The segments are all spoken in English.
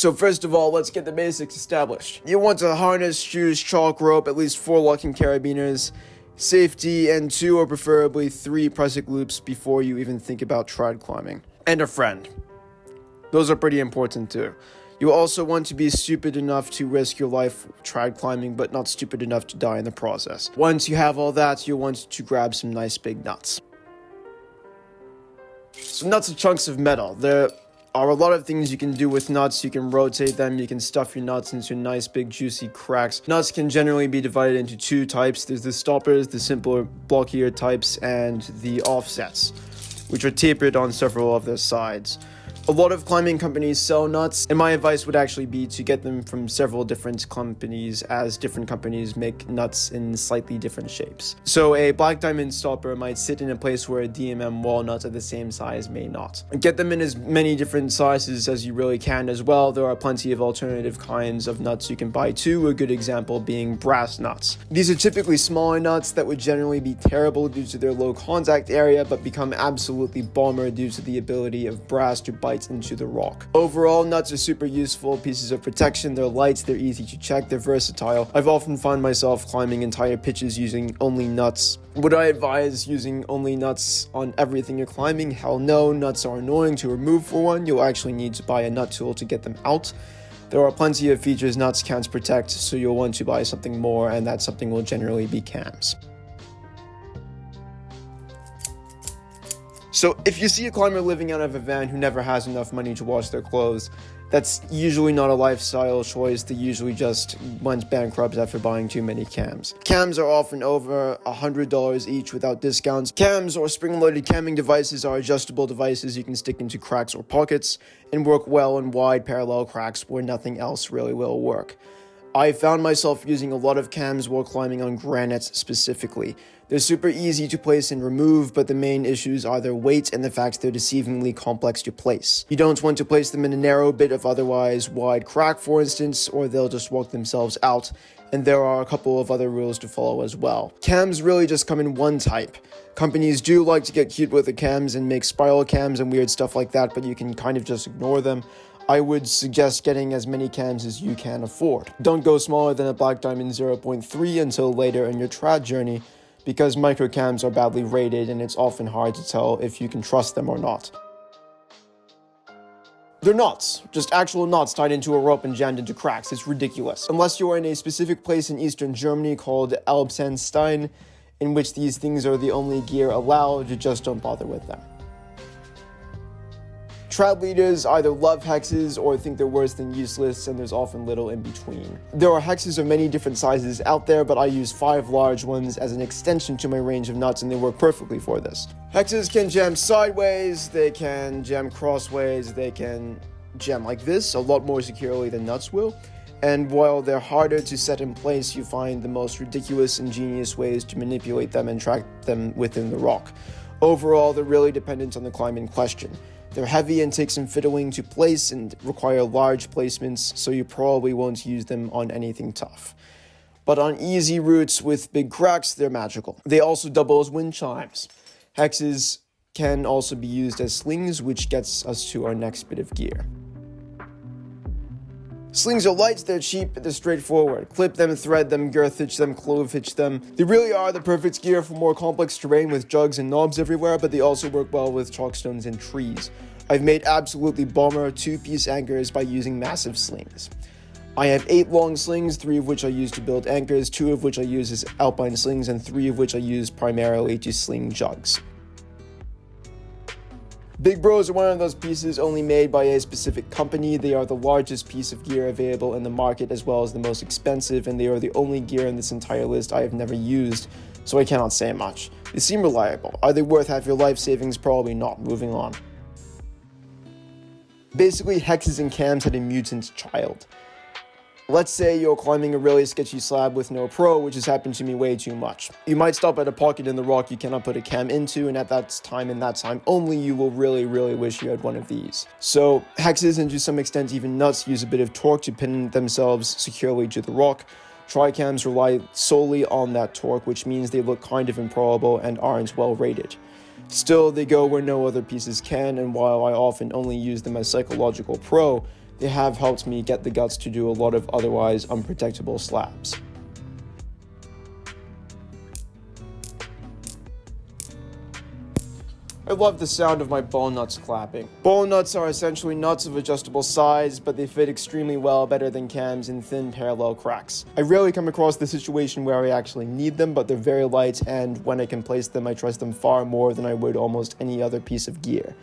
So first of all, let's get the basics established. You want to harness, shoes, chalk rope, at least 4 locking carabiners, safety, and 2 or preferably 3 pressing loops before you even think about trad climbing. And a friend. Those are pretty important too. You also want to be stupid enough to risk your life trad climbing, but not stupid enough to die in the process. Once you have all that, you'll want to grab some nice big nuts. So nuts are chunks of metal. There are a lot of things you can do with nuts. You can rotate them, you can stuff your nuts into nice big juicy cracks. Nuts can generally be divided into 2 types. There's the stoppers, the simpler, blockier types, and the offsets, which are tapered on several of their sides. A lot of climbing companies sell nuts, and my advice would actually be to get them from several different companies, as different companies make nuts in slightly different shapes. So a black diamond stopper might sit in a place where a DMM walnut of the same size may not. Get them in as many different sizes as you really can as well. There are plenty of alternative kinds of nuts you can buy too, a good example being brass nuts. These are typically smaller nuts that would generally be terrible due to their low contact area, but become absolutely bomber due to the ability of brass to bite into the rock. Overall, nuts are super useful pieces of protection. They're light, they're easy to check, they're versatile. I've often found myself climbing entire pitches using only nuts. Would I advise using only nuts on everything you're climbing? Hell no. Nuts are annoying to remove for one. You'll actually need to buy a nut tool to get them out. There are plenty of features nuts can't protect, so you'll want to buy something more, and that something will generally be cams. So if you see a climber living out of a van who never has enough money to wash their clothes, that's usually not a lifestyle choice. They usually just went bankrupt after buying too many cams. Cams are often over $100 each without discounts. Cams or spring-loaded camming devices are adjustable devices you can stick into cracks or pockets and work well in wide parallel cracks where nothing else really will work. I found myself using a lot of cams while climbing on granite specifically. They're super easy to place and remove, but the main issues are their weight and the fact they're deceivingly complex to place. You don't want to place them in a narrow bit of otherwise wide crack, for instance, or they'll just walk themselves out, and there are a couple of other rules to follow as well. Cams really just come in one type. Companies do like to get cute with the cams and make spiral cams and weird stuff like that, but you can kind of just ignore them. I would suggest getting as many cams as you can afford. Don't go smaller than a Black Diamond 0.3 until later in your trad journey, because micro cams are badly rated and it's often hard to tell if you can trust them or not. They're knots, just actual knots tied into a rope and jammed into cracks. It's ridiculous. Unless you're in a specific place in eastern Germany called Elbsandstein, in which these things are the only gear allowed, you just don't bother with them. Trad leaders either love hexes or think they're worse than useless, and there's often little in between. There are hexes of many different sizes out there, but I use 5 large ones as an extension to my range of nuts, and they work perfectly for this. Hexes can jam sideways, they can jam crossways, they can jam like this, a lot more securely than nuts will. And while they're harder to set in place, you find the most ridiculous, ingenious ways to manipulate them and track them within the rock. Overall, they're really dependent on the climb in question. They're heavy and take some fiddling to place and require large placements, so you probably won't use them on anything tough. But on easy routes with big cracks, they're magical. They also double as wind chimes. Hexes can also be used as slings, which gets us to our next bit of gear. Slings are light, they're cheap, they're straightforward. Clip them, thread them, girth hitch them, clove hitch them. They really are the perfect gear for more complex terrain with jugs and knobs everywhere, but they also work well with chalkstones and trees. I've made absolutely bomber 2-piece anchors by using massive slings. I have 8 long slings, 3 of which I use to build anchors, 2 of which I use as alpine slings, and 3 of which I use primarily to sling jugs. Big Bros are one of those pieces only made by a specific company. They are the largest piece of gear available in the market as well as the most expensive, and they are the only gear in this entire list I have never used, so I cannot say much. They seem reliable. Are they worth half your life savings? Probably not. Moving on. Basically, hexes and cams had a mutant child. Let's say you're climbing a really sketchy slab with no pro, which has happened to me way too much. You might stop at a pocket in the rock you cannot put a cam into, and at that time only, you will really wish you had one of these. So hexes, and to some extent even nuts, use a bit of torque to pin themselves securely to the rock. Tricams rely solely on that torque, which means they look kind of improbable and aren't well rated. Still, they go where no other pieces can, and while I often only use them as psychological pro, they have helped me get the guts to do a lot of otherwise unprotectable slaps. I love the sound of my Ballnuts clapping. Ballnuts are essentially nuts of adjustable size, but they fit extremely well, better than cams in thin parallel cracks. I rarely come across the situation where I actually need them, but they're very light, and when I can place them, I trust them far more than I would almost any other piece of gear.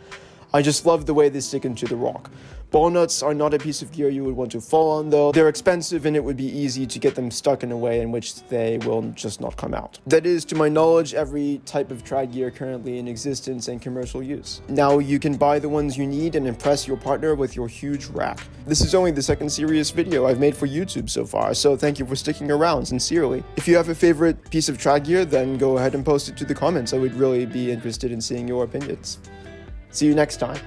I just love the way they stick into the rock. Ballnuts are not a piece of gear you would want to fall on though. They're expensive and it would be easy to get them stuck in a way in which they will just not come out. That is, to my knowledge, every type of trad gear currently in existence and commercial use. Now you can buy the ones you need and impress your partner with your huge rack. This is only the second serious video I've made for YouTube so far, so thank you for sticking around, sincerely. If you have a favorite piece of trad gear, then go ahead and post it to the comments. I would really be interested in seeing your opinions. See you next time.